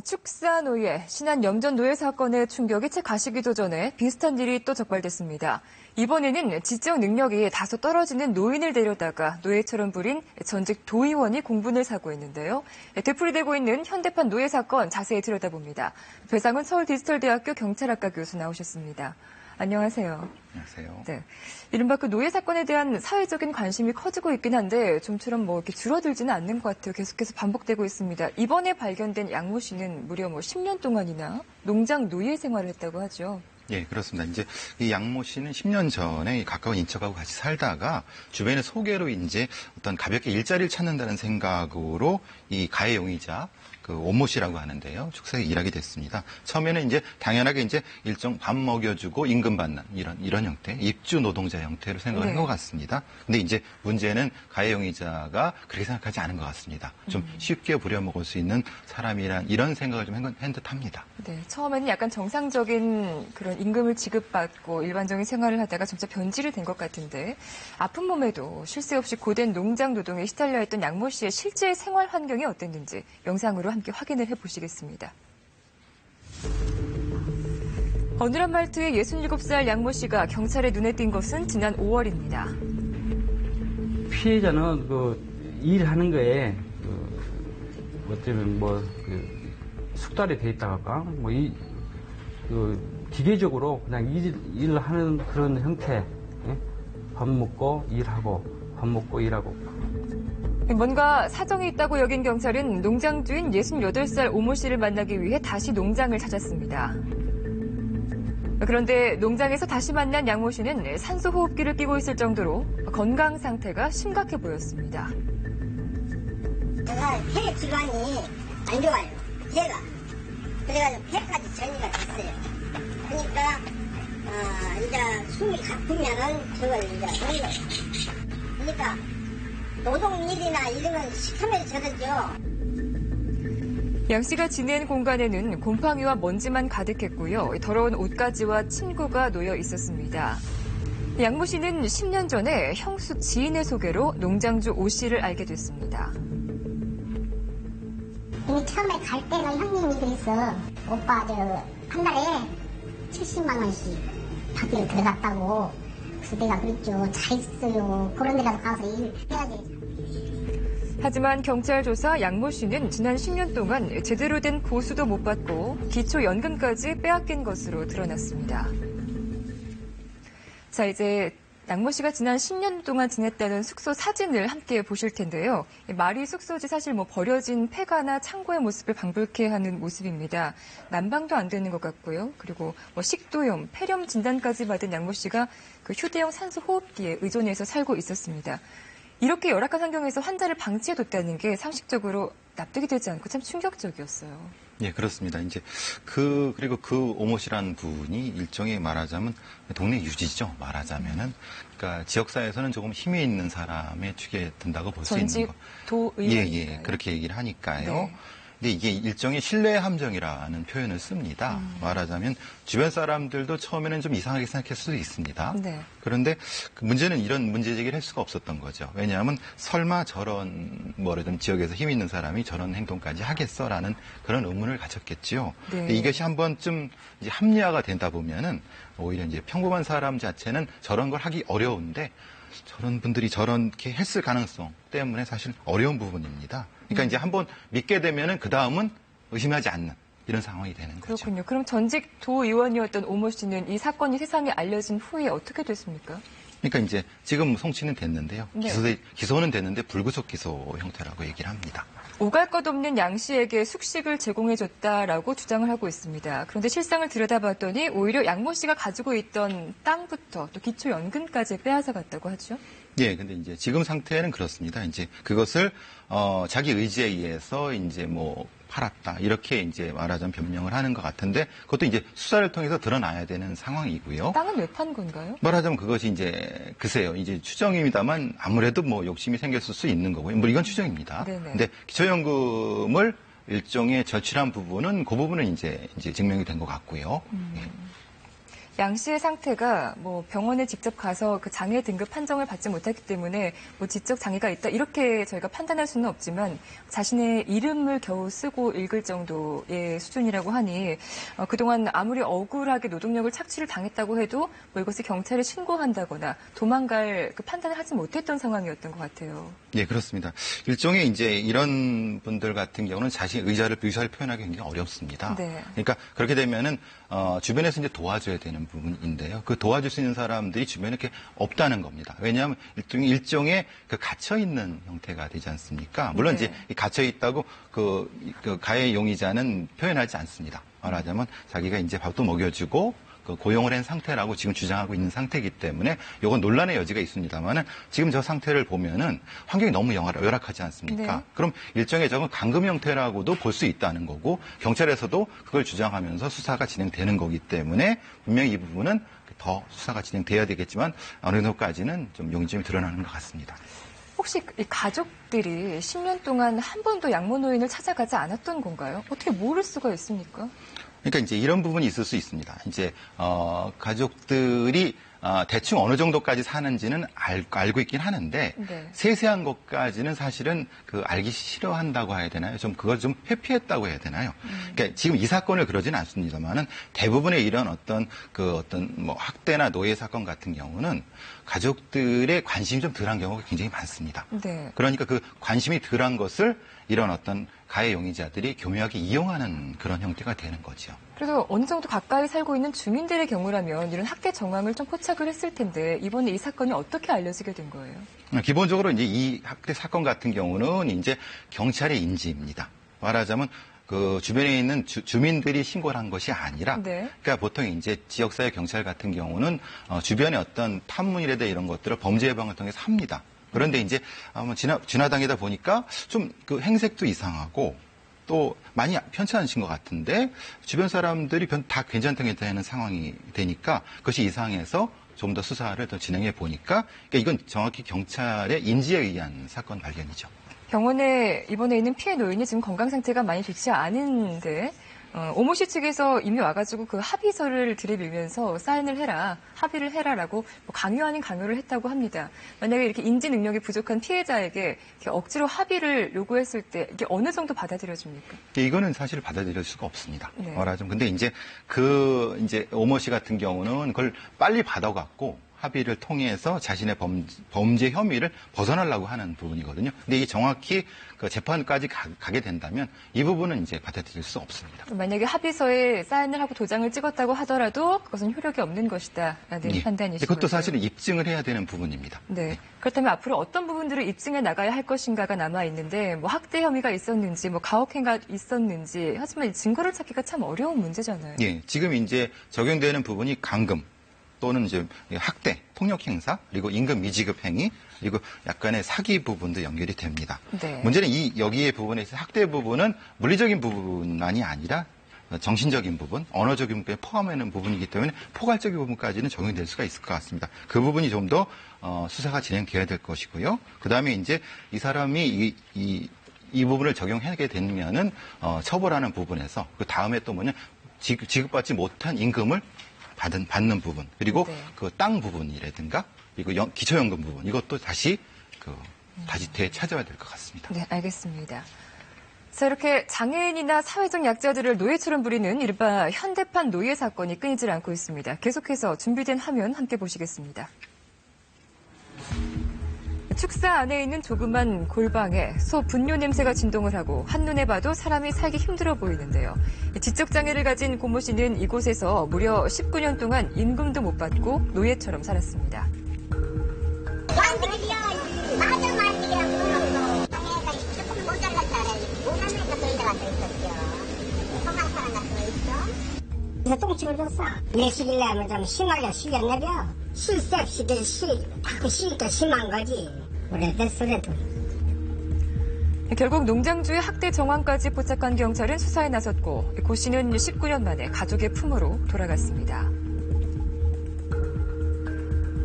축사 노예, 신안 염전 노예 사건의 충격이 채 가시기도 전에 비슷한 일이 또 적발됐습니다. 이번에는 지적 능력이 다소 떨어지는 노인을 데려다가 노예처럼 부린 전직 도의원이 공분을 사고 있는데요. 되풀이되고 있는 현대판 노예 사건 자세히 들여다봅니다. 배상훈 서울디지털대학교 경찰학과 교수 나오셨습니다. 안녕하세요. 안녕하세요. 네. 이른바 그 노예 사건에 대한 사회적인 관심이 커지고 있긴 한데 좀처럼 이렇게 줄어들지는 않는 것 같아요. 계속해서 반복되고 있습니다. 이번에 발견된 양모 씨는 무려 10년 동안이나 농장 노예 생활을 했다고 하죠. 예, 그렇습니다. 이제 이 양모 씨는 10년 전에 가까운 인척하고 같이 살다가 주변의 소개로 이제 어떤 가볍게 일자리를 찾는다는 생각으로 이 가해 용의자 그 오모 씨라고 하는데요. 축사에 일하게 됐습니다. 처음에는 이제 당연하게 이제 일정 밥 먹여주고 임금 받는 이런 형태, 입주 노동자 형태로 생각을 한 것 같습니다. 근데 이제 문제는 가해 용의자가 그렇게 생각하지 않은 것 같습니다. 좀 쉽게 부려먹을 수 있는 사람이란 이런 생각을 좀 한 듯합니다. 네, 처음에는 약간 정상적인 그런 임금을 지급받고 일반적인 생활을 하다가 점차 변질이 된 것 같은데 아픈 몸에도 쉴 새 없이 고된 농장 노동에 시달려 있던 양모 씨의 실제 생활 환경이 어땠는지 영상으로 함께 확인을 해보시겠습니다. 어느한 말투의 67살 양모 씨가 경찰의 눈에 띈 것은 지난 5월입니다. 피해자는 일하는 거에 어쩌면 숙달이 돼 있다가 기계적으로 그냥 일을 하는 그런 형태. 예? 밥 먹고 일하고 밥 먹고 일하고. 뭔가 사정이 있다고 여긴 경찰은 농장 주인 68살 오모 씨를 만나기 위해 다시 농장을 찾았습니다. 그런데 농장에서 다시 만난 양모 씨는 산소 호흡기를 끼고 있을 정도로 건강 상태가 심각해 보였습니다. 제가 폐 질환이 안 좋아요. 폐가. 그래가지고 폐까지 전이가 됐어요. 그러니까 이제 숨이 가쁘면은 저걸 이제 흘려요. 그러니까 노동일이나 이런 건 시커멓게 저러죠. 양 씨가 지낸 공간에는 곰팡이와 먼지만 가득했고요. 더러운 옷가지와 침구가 놓여 있었습니다. 양모 씨는 10년 전에 형수 지인의 소개로 농장주 오 씨를 알게 됐습니다. 이미 처음에 갈 때는 형님이 그랬어. 오빠 한 달에 70만 원씩 받기로 들어갔다고. 그래서 내가 그랬죠. 잘했어요. 그런 데 가서 일해야지. 하지만 경찰 조사 양모 씨는 지난 10년 동안 제대로 된 보수도 못 받고 기초연금까지 빼앗긴 것으로 드러났습니다. 자, 이제 양모 씨가 지난 10년 동안 지냈다는 숙소 사진을 함께 보실 텐데요. 말이 숙소지 사실 버려진 폐가나 창고의 모습을 방불케 하는 모습입니다. 난방도 안 되는 것 같고요. 그리고 식도염, 폐렴 진단까지 받은 양모 씨가 그 휴대용 산소 호흡기에 의존해서 살고 있었습니다. 이렇게 열악한 환경에서 환자를 방치해뒀다는 게 상식적으로 납득이 되지 않고 참 충격적이었어요. 예, 그렇습니다. 이제 그리고 그 오모 씨라는 분이 일종의 말하자면 동네 유지죠. 말하자면은. 그러니까 지역사회에서는 조금 힘이 있는 사람의 축에 든다고 볼 수 있는 거. 도의원. 예, 그렇게 얘기를 하니까요. 네. 근데 이게 일종의 신뢰 함정이라는 표현을 씁니다. 말하자면 주변 사람들도 처음에는 좀 이상하게 생각할 수도 있습니다. 네. 그런데 그 문제는 이런 문제 제기를 할 수가 없었던 거죠. 왜냐하면 설마 저런 좀 지역에서 힘 있는 사람이 저런 행동까지 하겠어라는 그런 의문을 가졌겠지요. 네. 근데 이것이 한 번쯤 이제 합리화가 되다 보면은 오히려 이제 평범한 사람 자체는 저런 걸 하기 어려운데 저런 분들이 저렇게 했을 가능성 때문에 사실 어려운 부분입니다. 그러니까 이제 한번 믿게 되면은 그 다음은 의심하지 않는 이런 상황이 되는 거죠. 그렇군요. 그럼 전직 도의원이었던 오모 씨는 이 사건이 세상에 알려진 후에 어떻게 됐습니까? 그러니까 이제 지금 송치는 됐는데요. 네. 기소는 됐는데 불구속 기소 형태라고 얘기를 합니다. 오갈 것 없는 양 씨에게 숙식을 제공해줬다라고 주장을 하고 있습니다. 그런데 실상을 들여다봤더니 오히려 양모 씨가 가지고 있던 땅부터 또 기초연금까지 빼앗아 갔다고 하죠. 예, 근데 이제 지금 상태는 그렇습니다. 이제 그것을 자기 의지에 의해서 이제 팔았다 이렇게 이제 말하자면 변명을 하는 것 같은데 그것도 이제 수사를 통해서 드러나야 되는 상황이고요. 땅은 왜 판 건가요? 말하자면 그것이 이제 글쎄요, 이제 추정입니다만 아무래도 욕심이 생겼을 수 있는 거고요. 이건 추정입니다. 네네. 근데 기초연금을 일종의 절취한 부분은 그 부분은 이제 증명이 된 것 같고요. 예. 양 씨의 상태가 뭐 병원에 직접 가서 그 장애 등급 판정을 받지 못했기 때문에 뭐 지적 장애가 있다 이렇게 저희가 판단할 수는 없지만 자신의 이름을 겨우 쓰고 읽을 정도의 수준이라고 하니 그동안 아무리 억울하게 노동력을 착취를 당했다고 해도 뭐 이것을 경찰에 신고한다거나 도망갈 그 판단을 하지 못했던 상황이었던 것 같아요. 예, 그렇습니다. 일종의 이제 이런 분들 같은 경우는 자신의 의사를 표현하기 굉장히 어렵습니다. 네. 그러니까 그렇게 되면은 주변에서 이제 도와줘야 되는 부분인데요. 그 도와줄 수 있는 사람들이 주변에 이렇게 없다는 겁니다. 왜냐하면 일종의 그 갇혀 있는 형태가 되지 않습니까? 물론 네. 이제 갇혀 있다고 그 가해 용의자는 표현하지 않습니다. 말하자면 자기가 이제 밥도 먹여주고 고용을 한 상태라고 지금 주장하고 있는 상태이기 때문에 이건 논란의 여지가 있습니다만은 지금 저 상태를 보면은 환경이 너무 열악하지 않습니까? 네. 그럼 일종의 저건 감금 형태라고도 볼 수 있다는 거고 경찰에서도 그걸 주장하면서 수사가 진행되는 거기 때문에 분명히 이 부분은 더 수사가 진행돼야 되겠지만 어느 정도까지는 좀 용의점이 드러나는 것 같습니다. 혹시 이 가족들이 10년 동안 한 번도 양모 노인을 찾아가지 않았던 건가요? 어떻게 모를 수가 있습니까? 그러니까 이제 이런 부분이 있을 수 있습니다. 이제 가족들이 대충 어느 정도까지 사는지는 알고 있긴 하는데 네. 세세한 것까지는 사실은 알기 싫어한다고 해야 되나요? 좀 그걸 좀 회피했다고 해야 되나요? 그러니까 지금 이 사건을 그러지는 않습니다만은 대부분의 이런 어떤 뭐 학대나 노예 사건 같은 경우는 가족들의 관심이 좀 덜한 경우가 굉장히 많습니다. 네. 그러니까 그 관심이 덜한 것을 이런 어떤 가해 용의자들이 교묘하게 이용하는 그런 형태가 되는 거죠. 그래도 어느 정도 가까이 살고 있는 주민들의 경우라면 이런 학대 정황을 좀 포착을 했을 텐데 이번에 이 사건이 어떻게 알려지게 된 거예요? 기본적으로 이제 이 학대 사건 같은 경우는 이제 경찰의 인지입니다. 말하자면 그 주변에 있는 주민들이 신고를 한 것이 아니라, 네. 그러니까 보통 이제 지역사회 경찰 같은 경우는 주변에 어떤 탐문이라든 이런 것들을 범죄 예방을 통해서 합니다. 그런데 이제 지나다니다 보니까 좀 그 행색도 이상하고 또 많이 편찮으신 것 같은데 주변 사람들이 다 괜찮다는 상황이 되니까 그것이 이상해서 좀 더 수사를 더 진행해 보니까 그러니까 이건 정확히 경찰의 인지에 의한 사건 발견이죠. 병원에 입원해 있는 피해 노인이 지금 건강 상태가 많이 좋지 않은데 오모 씨 측에서 이미 와가지고 그 합의서를 들이밀면서 사인을 해라, 합의를 해라라고 강요 아닌 강요를 했다고 합니다. 만약에 이렇게 인지 능력이 부족한 피해자에게 이렇게 억지로 합의를 요구했을 때 이게 어느 정도 받아들여집니까? 이거는 사실 받아들일 수가 없습니다. 네. 말하자면 근데 이제 이제 오모 씨 같은 경우는 그걸 빨리 받아갖고 합의를 통해서 자신의 범죄 혐의를 벗어나려고 하는 부분이거든요. 근데 이게 정확히 그 재판까지 가게 된다면 이 부분은 이제 받아들일 수 없습니다. 만약에 합의서에 사인을 하고 도장을 찍었다고 하더라도 그것은 효력이 없는 것이다라는 예. 판단이시죠. 그것도 사실은 입증을 해야 되는 부분입니다. 네. 그렇다면 앞으로 어떤 부분들을 입증해 나가야 할 것인가가 남아 있는데 뭐 학대 혐의가 있었는지 뭐 가혹행위가 있었는지 하지만 증거를 찾기가 참 어려운 문제잖아요. 예. 지금 이제 적용되는 부분이 감금 또는 이제 학대, 폭력 행사, 그리고 임금 미지급 행위, 그리고 약간의 사기 부분도 연결이 됩니다. 네. 문제는 여기에 부분에서 학대 부분은 물리적인 부분만이 아니라 정신적인 부분, 언어적인 부분에 포함하는 부분이기 때문에 포괄적인 부분까지는 적용될 수가 있을 것 같습니다. 그 부분이 좀 더 수사가 진행돼야 될 것이고요. 그 다음에 이제 이 사람이 이 부분을 적용하게 되면은 처벌하는 부분에서 그 다음에 또 지급받지 못한 임금을 받는 부분, 그리고 네. 그 땅 부분이라든가, 그리고 기초연금 부분, 이것도 다시 되찾아야 될 것 같습니다. 네, 알겠습니다. 자, 이렇게 장애인이나 사회적 약자들을 노예처럼 부리는 이른바 현대판 노예 사건이 끊이질 않고 있습니다. 계속해서 준비된 화면 함께 보시겠습니다. 축사 안에 있는 조그만 골방에 소 분뇨 냄새가 진동을 하고 한눈에 봐도 사람이 살기 힘들어 보이는데요. 지적장애를 가진 고모 씨는 이곳에서 무려 19년 동안 임금도 못 받고 노예처럼 살았습니다. 똥치를 줬어. 내시길래 하면 좀 심하게 시켰네벼. 실세 시들 자꾸 시니까 심한 거지. 오래됐어 그래도. 결국 농장주의 학대 정황까지 포착한 경찰은 수사에 나섰고 고 씨는 19년 만에 가족의 품으로 돌아갔습니다.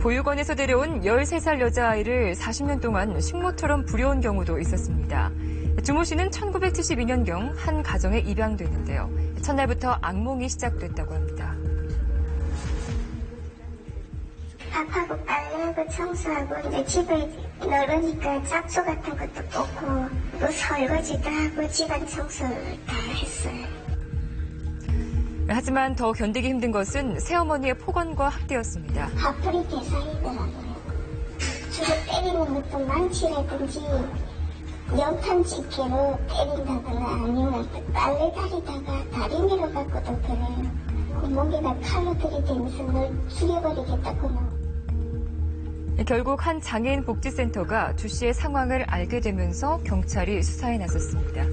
보육원에서 데려온 13살 여자아이를 40년 동안 식모처럼 부려온 경우도 있었습니다. 주모 씨는 1972년경 한 가정에 입양됐는데요. 첫날부터 악몽이 시작됐다고 합니다. 밥하고 빨래하고 청소하고 이제 집을 넓으니까 잡초 같은 것도 뽑고 또 설거지도 하고 집안 청소를 다 했어요. 하지만 더 견디기 힘든 것은 새어머니의 폭언과 학대였습니다. 화풀이 대상이더라고요. 주로 때리는 것도 망치라든지 연탄집게로 때린다거나 아니면 빨래 다리다가 다리 밀어갖고도 그래요. 목에다 칼로 들이대면서 널 죽여버리겠다고 막. 결국 한 장애인 복지센터가 주 씨의 상황을 알게 되면서 경찰이 수사에 나섰습니다.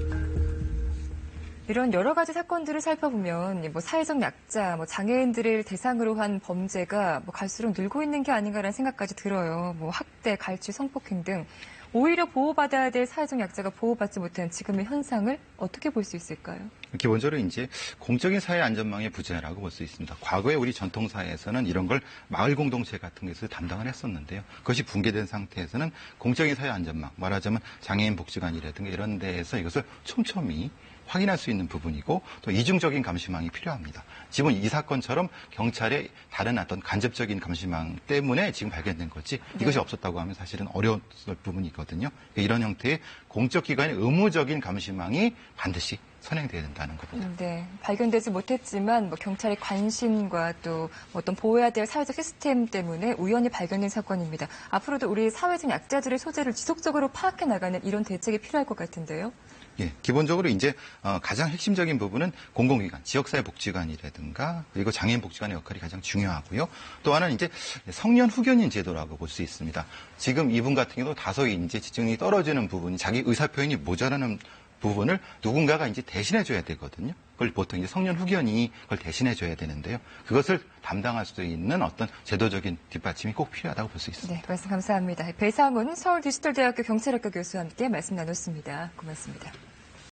이런 여러 가지 사건들을 살펴보면 사회적 약자, 장애인들을 대상으로 한 범죄가 갈수록 늘고 있는 게 아닌가라는 생각까지 들어요. 학대, 갈취, 성폭행 등 오히려 보호받아야 될 사회적 약자가 보호받지 못한 지금의 현상을 어떻게 볼 수 있을까요? 기본적으로 이제 공적인 사회 안전망의 부재라고 볼 수 있습니다. 과거에 우리 전통 사회에서는 이런 걸 마을 공동체 같은 것을 담당을 했었는데요. 그것이 붕괴된 상태에서는 공적인 사회 안전망, 말하자면 장애인 복지관이라든가 이런 데에서 이것을 촘촘히 확인할 수 있는 부분이고 또 이중적인 감시망이 필요합니다. 지금 이 사건처럼 경찰의 다른 어떤 간접적인 감시망 때문에 지금 발견된 거지 이것이 없었다고 하면 사실은 어려웠을 부분이거든요. 이런 형태의 공적 기관의 의무적인 감시망이 반드시 선행돼야 된다는 겁니다. 네, 발견되지 못했지만 경찰의 관심과 또 어떤 보호해야 될 사회적 시스템 때문에 우연히 발견된 사건입니다. 앞으로도 우리 사회적 약자들의 소재를 지속적으로 파악해 나가는 이런 대책이 필요할 것 같은데요. 예, 기본적으로 이제 가장 핵심적인 부분은 공공기관, 지역사회복지관이라든가 그리고 장애인복지관의 역할이 가장 중요하고요. 또 하나는 이제 성년 후견인 제도라고 볼 수 있습니다. 지금 이분 같은 경우도 다소의 이제 지적력이 떨어지는 부분이 자기 의사표현이 모자라는 부분을 누군가가 이제 대신해줘야 되거든요. 그걸 보통 이제 성년 후견이 그걸 대신해줘야 되는데요. 그것을 담당할 수 있는 어떤 제도적인 뒷받침이 꼭 필요하다고 볼 수 있습니다. 네, 말씀 감사합니다. 배상훈 서울디지털대학교 경찰학과 교수와 함께 말씀 나눴습니다. 고맙습니다.